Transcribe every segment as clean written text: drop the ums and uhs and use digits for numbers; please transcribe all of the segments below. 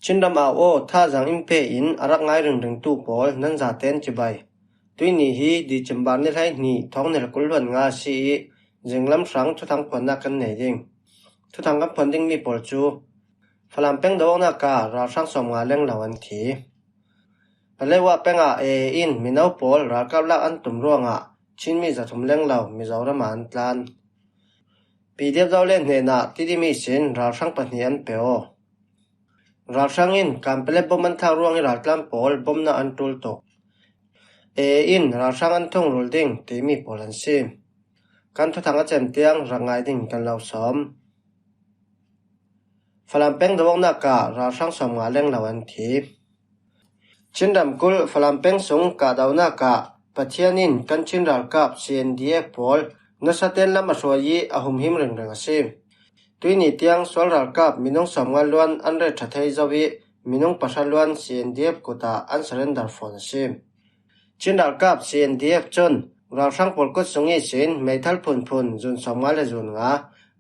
ชินดำอาโอท่าจังอิมเพอินอารักง่ายรึงตู้ปอลนั่นจาเต้นจิบายตุยนี่ฮีดีจำบานนี่ไรนี่ท้องเนรกุลวันงาสีจึงลำสังทุทังผลนักกันไหนดิงทุทังกับผลดิงมีปอลจูฝรั่งเป็งดอกนักการาสังสมงาเล่งเหล่าอันทีเลว่าเป็งอาอินมีนาวปอลรากับลักอันตุ่มร่วงชินมีจะทุมเล่งเหล่ามีเจ้าระมานตลานปีเดียบเจ้าเล่นเนน่ะที่ดีมีสินราสังปนิยันเปโอราสังอินการเปล็บบมันทางร่วงราตลานปอลบ่มน่าอันตุลตกอินราสังอันทงรุลดิ่งที่มีปอลันซีการทุทังอาเจมเตียงรังไงดิ่งกันเหล่าสมฝรั่งเป็งดวงนักการาสังสมงาเล่งเหล่าอันทีชินดำกุลฝรั่งเป็งสงกาดาวนักปัจเจียนินกันชินรัลกับเซียนดีเอปอลนัสเตนละมาสวยอาหุมหิมเริงซีตุยนิเตียงสวลรัลกับมินงสมงาล้วนอันเรทัทเฮจาวิมินงปัสล้วนเซียนดีเอฟกุตาอันสเรนดาร์ฟอนซีชินรัลกับเซียนดีเอฟจนราสังปอลกุศงอีสินไม่ทัลพุนจุนสมงาเลจุนงา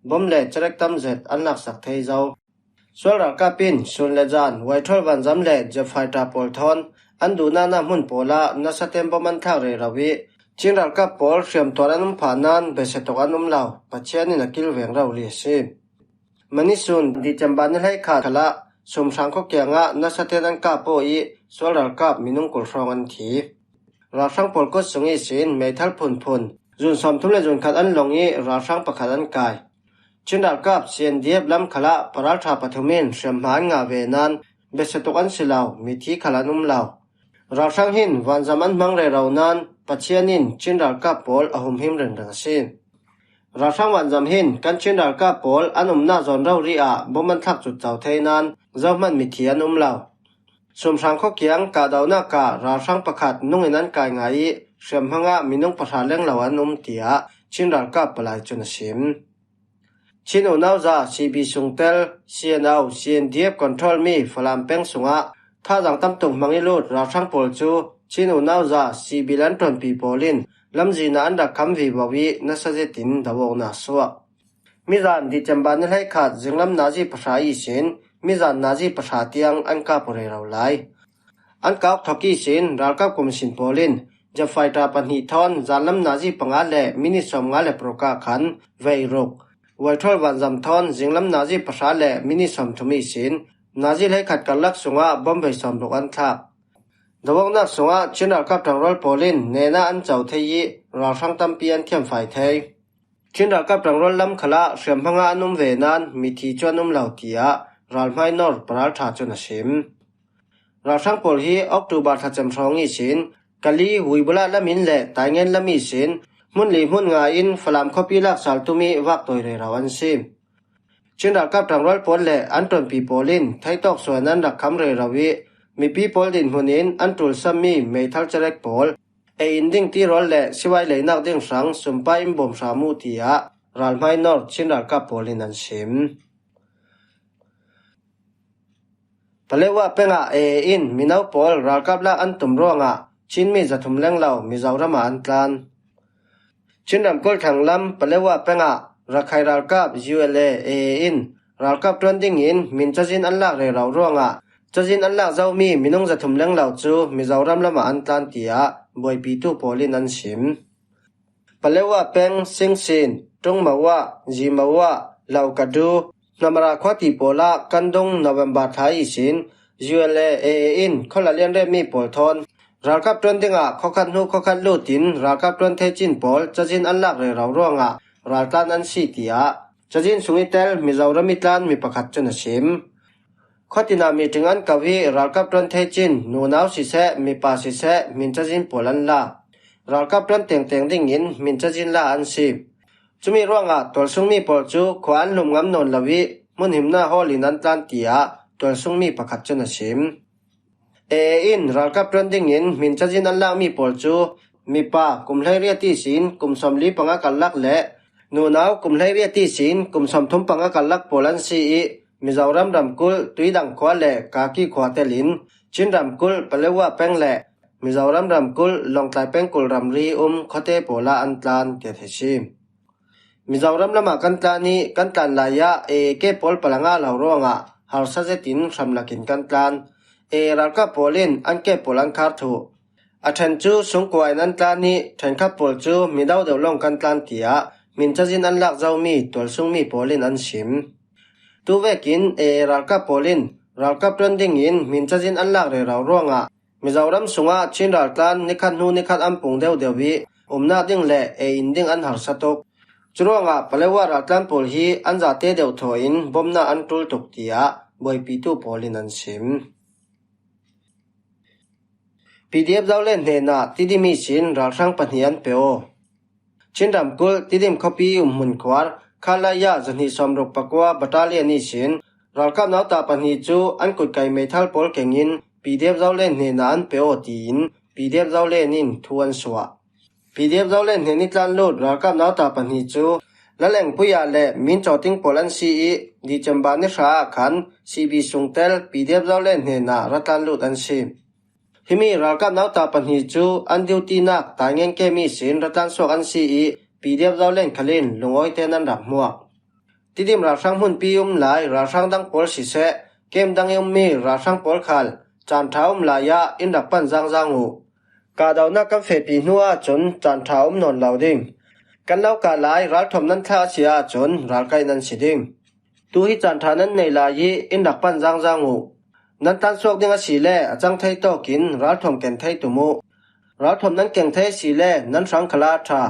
บ่มเลจเรกตัมเซตอันนักสักเทเจ้าสวลรัลกับปินสุนเลจานไวทอลวันจำเลจะไฟตาปอลทอนอันดูนานามุนโปลานัสเตมปมันทางเรราวิชินรัลกับปอลเชื่อมตัวนุมผ่านันเบสตกอนุมเหล่าปัจเจียนินักกิลเวงเราเรียซีมันนิสุนดิจำบานให้ขาดละสมสังก็เกียงนัสเตนันกับโปอีสวลรัลกับมินุงกุลฟรองอันทีราสังปอลก็สงอีสินไม่ทัลพุนจุนสมทุมเลจุนขัดอันลงอีราสังประคัดอันกายชินรัลกับเซียนเดียบลำขละปราชาปฐมินเชื่อมหางาเวนันเบสตกอันสิลาวมิธีขละนุมเหล่าราสังหินวันจามันมังเรเรานั้นปัจเจียนินชินรัลกับปอลอาหุมหิมเริงซีราสังวันจำหินกันชินรัลกับปอลอันุมนาจอนเราเรียบ่มันทักจุดเจ้าเทนันเจ้ามันมิธีอนุมเหล่าสมสังข้อเกียงกาดาวนาการาสังประคัดนุ่งนั้นกายไงเชื่อมหางมินุงประสาเล่งเหล่าอนุมเตียชินรัลกับปลายจุนสิมชินอุนาวจะซีบีสุงเตลเซียนเอาเซียนเดียบคอนโทรลมีฝรั่งเป็งสุงถ้าจังตั้มตุงมังอิลุดราสังปอลจูชินอุนาวจะซีบีลันตอนปีปอลินลำจีนอันดักคำวิบวินัสเจตินดาวนาสวะมิจานดิจำบานให้ขาดจึงลำนาจีประชาอีสินมิจานนาจีประชาเตียงอันกาปุเรเราไลอันกาทอกอีสินรัลกับกุมสินปอลินจะไฟตาปันหิทอนจานลำนาจีปังอาเลมินิสมงาเลโปรกาขันเวรกไวทอลวันจำทอนจึงลำนาจีประชาเลมินิสมทุมีสินนาจีให้ขัดกันลักษณะบอมเบสมลูกอันทักดวงนักสงฆ์ชินรัลกับทางรอลโปลินเนน่าอันเจ้าเทียราสังตัมเปียนเทียมไฟเทยชินรัลกับทางรอลลำขละเชื่อมพังอานุมเวนันมิทีจวนุมเหล่าเตียรัลไมนอร์ปราลชาจุนสิมราสังปอลฮีออกตูบาทัจำสองอีสินกะลีหุยบุลาละมินเล่ตายเงินละมีสินมุนลีมุนงาอินฝรั่งคบีลักสัลตุมีวักตัวเรราวันซิมชินรัลกับทางรอลปอลเล่อันตอนปีปอลินไทยตอกส่วนนั้นดักคำเรราวิมีปีปอลดินหุนินอันตุลซัมมีไม่ทัลเจเล็กปอลอินดิ้งที่รอลเล่สิไว้เลยนักดิ้งสังสุมไปอิมบอมสามูติยารัลไมนอร์ชินรัลกับปอลินันซิมทะเลว่าเป็นอินมินาวปอลรัลกับละอันตุมร่วงชินมีจะทุมเล่งเหล่ามีเจ้าระมาอันตานชินดำกุลทางลำทะเลว่าเป็นรักใครรัลกับยูเอลอินรัลกับตรวนดิ้งอินมินจะจินอันลักเรเราร่วงจะจินอันลักเจ้ามีมินุงจะทุมเล่งเหล่าจูมีเจ้ารำละมาอันตานเตียบอยปีตูปอลินันซิมทะเลว่าเป็นสิงสินตรงมาว่าจีมาว่าเหล่ากระดูนำราควติปอลากันดงนเวมบาทายสินยูเอลอินคนละเลียนเรมีปอลทอนรัลกับตรวนดิ้งข้อคันหูข้อคันลูตินรัลกับตรวนเทจินปอลจะจินอันลักเรเราร่วงรัลตันอันซีเตียจะจินสุงิเตลมีเจ้ารมิตลันมีประคัดจุนซิมข้อที่นามีถึงอันกวีรัลกับตรวนเทจินนูนาวสิเซมีปาสิเซมินจะจินปอลันลารัลกับตรวนเตียงดิ้งอินมินจะจินลาอันซีจุมีร่วงตัวซุงมีปอลจูขวานลุมงำนนลวิมุนหิมนาฮอลินันตันเตียตัวซุงมีประคัดจุนซิมอินรัลกับตรวนดิ้งอินมินจะจินอันลามีปอลจูมีปากุมไลเรียตีสินกุมสมลีปังกัลลักเละนูนาวกุมไลเรียตีสินกุมสมทุมปังกัลลักปอลันซีมิจาวรำกุลตุยดังขวาเล่กากีขวาเตลินชินรำกุลเปลว่าแป้งเล่มิจาวรำกุลลองไตแป้งกุลรำรีขอเตโปลาอันตานเตเทชิมิจาวรำละมากันตานีกันตันลายะเกปอลปลังอาเหล่าร่วง har sajetin ramlakin kan tlan ralka polin anke polan khar thu athan chu sungkwai nan tlan ni thankha pol chu midau deuhlong kan tlan tia min chajin an lak zawmi tol sungmi polin an sim tu vekin ralka polin ralka trending in min chajin an lak re raw ronga mizoram sunga chinral tlan nikhat nu nikhat ampung deu dewi umna ding le inding an har satok churonga palewa ratlan pol hi anja te deu thoin bomna an tul tok tia boipi tu polin an sim pdf zawlen hena tidimi sin ralsang panian peo chinram kul tidim copy mun kwar khalaya jani somrok pakwa battalion ni sin ralkap nauta pani chu an kut kai methal pol kengin pdf zawlen hena an peo tin pdf zawlen in thuan swa pdf zawlen heni tlan lut ralkap nauta pani chu laleng puya le min choting polan ci di chamba ni sha khan cb sungtel pdf zawlen hena ratan lut an si himi ralkap nauta pani chu an duty nak tangen ke mi sin ratan sok an ci pdf zawlen khalin lungoi tenan rak muak tidim rasang hun pium lai rasang dang pol si se kem dang yum mi rasang pol khal chan thaum la ya in dak pan jang jangu ka dauna kam fe pi nuwa chon chan thaum non lauding kan lau ka lai ral thom nan tha sia chon ral kai nan siding tu hi chan thanan nei la yi in dak pan jang jangu nan tan sok ding a si le achang thai to kin ral thom ken thai tumu ral thom nan keng thai si le nan sang khala tha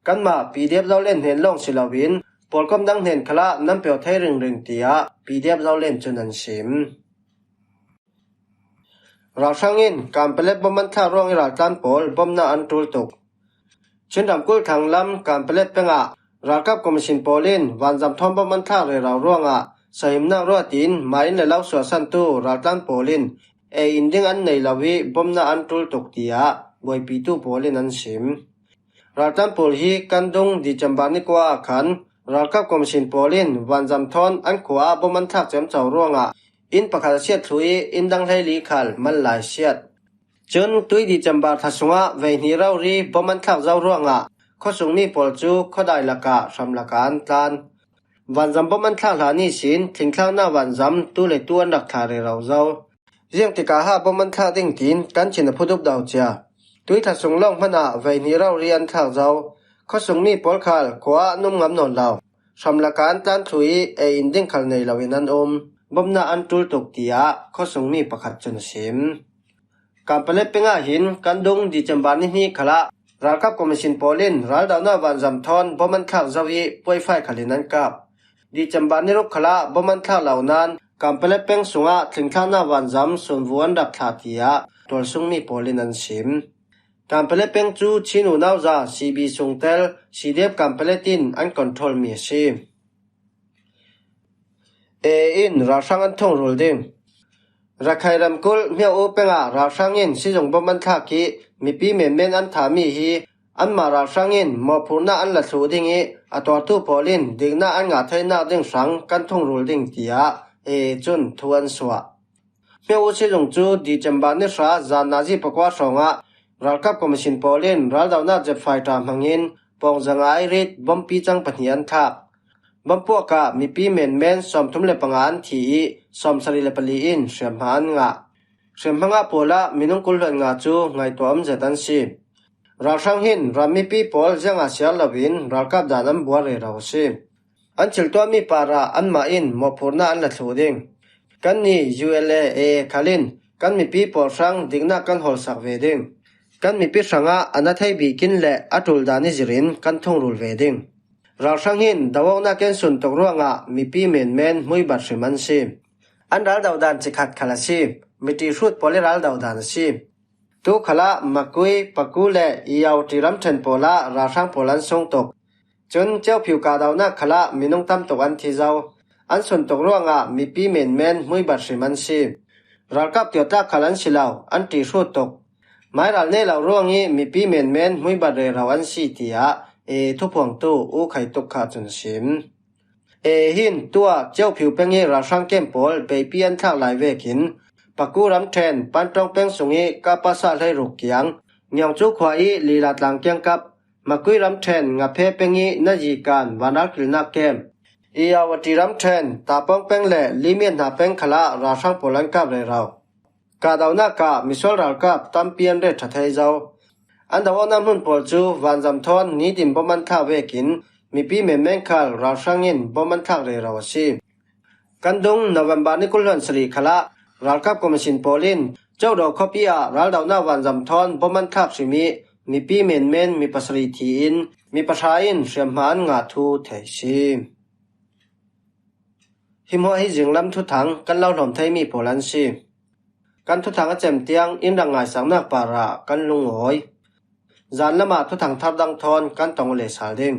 kan ma pdf zawlen hen long silawin polkom dang hen khala nam peo thai ring tia pdf zawlen chunan sim rasangin kamplet boman tha rong ira tan pol bomna an tul tok chinram kul thanglam kamplet penga rakap commission polin wanjam thom boman tha re raw ronga sahimna rotin main le law so san tu ratan polin inding an nei lawi bomna an tul tok tia boipi tu polin an sim ratan pol hi kandung di chambani kwa khan rakap commission polin wanjam thon an kwa boman thak chem chaw ronga in pakhal siat thui in dang lai li khal man lai siat chun tui di chamba thasunga ve ni raw ri boman thak zaw ronga khosungni pol chu khodai laka samlaka an tlan wanjam boman thak la ni sin thingthlang na wanjam tu le tu an rak thare raw zaw riang tika ha boman thak ding tin kan chin phudup daw cha tui thasung long mana ve ni raw ri an thak zaw khosungni pol khal kwa num ngam non law samlaka an tlan thui inding khal nei lawin an bomna an tul tok tia khosungmi pakhat chun sim kampale penga hin kandung di chambani ni khala ralkap commission polin ral dauna wanjam thon boman thak zawi poifai khalinan kap di chambani ruk khala boman thak launan kampale peng sunga thlingthana wanjam sunwuan dak tha tia tol sungmi polin an sim kampale peng chu chinu nauza cb sungtel cdf kampale tin an control mi sim in rasang an thong rul ding rakhai ram kul mya o penga rasang in sijong boman tha ki mipi men an tha mi hi an ma rasang in mo phurna an la thu ding i ator tu polin dingna an nga thaina ding sang kan thong rul ding tia chun thuan swa mya o sijong chu di chamba ni sha zanaji pakwa songa ralkap commission polin ral dauna je fighter mangin pong zangai rit bompi chang panian tha bampuaka mipi men som thumle pangan thi som sari le pali in shemhan nga shemhanga pola minungkul nga chu ngai tom zetan si rasang hin ramipi pol janga sial lawin rakap danam buare raw si an chilto mi para an ma in mopurna an la thluding kan ni ula khalin kan mipi pol sang dingna kan hol sak veding kan mipi sanga anathai bi kin le atul dani zirin kan thong rul veding rasang hin dawona ken sun tok ruanga mipi men mui bat riman si an ral dawdan chikhat khala si miti rut pole ral dawdan si tu khala makui pakule iau tiram then pola rasang polan song tok chun cheu phiu ka dawna khala minung tam tok an thi zaw an sun tok ruanga mipi men mui bat riman si ralkap tiota khalan silaw an ti rut tok mai ral ne law ruangi mipi men mui bat re rawan si tia thu phang tu u khai tok kha chun sim hin tua cheu phiu pengi rasang kem pol pe pian thak lai vekin pakuram then pantong peng sungi kapasa lai ruk kyang nyang chu khwai lila tlang kyang kap makui ram then nga phe pengi na ji kan wanal kilna kem อียาวติรัมเทนตาป้องเป็งและลิเมียนนาเป็งขละราช่างโปลันกับเรเรากาดาวนากามิสอลรากับตัมเปียนเรทัทไทเจ้าอันดาวน้ำหุ่นปอลจูวันจำทอนนิดิมบมันท่าเวกินมีปีเมเมงคัลราช่างยินบมันท่าเรเราสิกันดุงนเวมบานิกุลวันสรีขละรากับกรมสินโปลินเจ้าดอกคอปีอาราดาวนาวันจำทอนบมันท่าสิมีปีเมนมีปัสรีทีอินมีประชาอินเสียมหานงาทูเทชิหิมหัวให้จึงลำทุถังกันเล่าหน่อมไทยมีโปลันซีกันทุถังเจมเตียงอินดังไงสังนักปาระกันลุงหอยจานละมาทุถังทับดังทอนกันตองเลสาเดง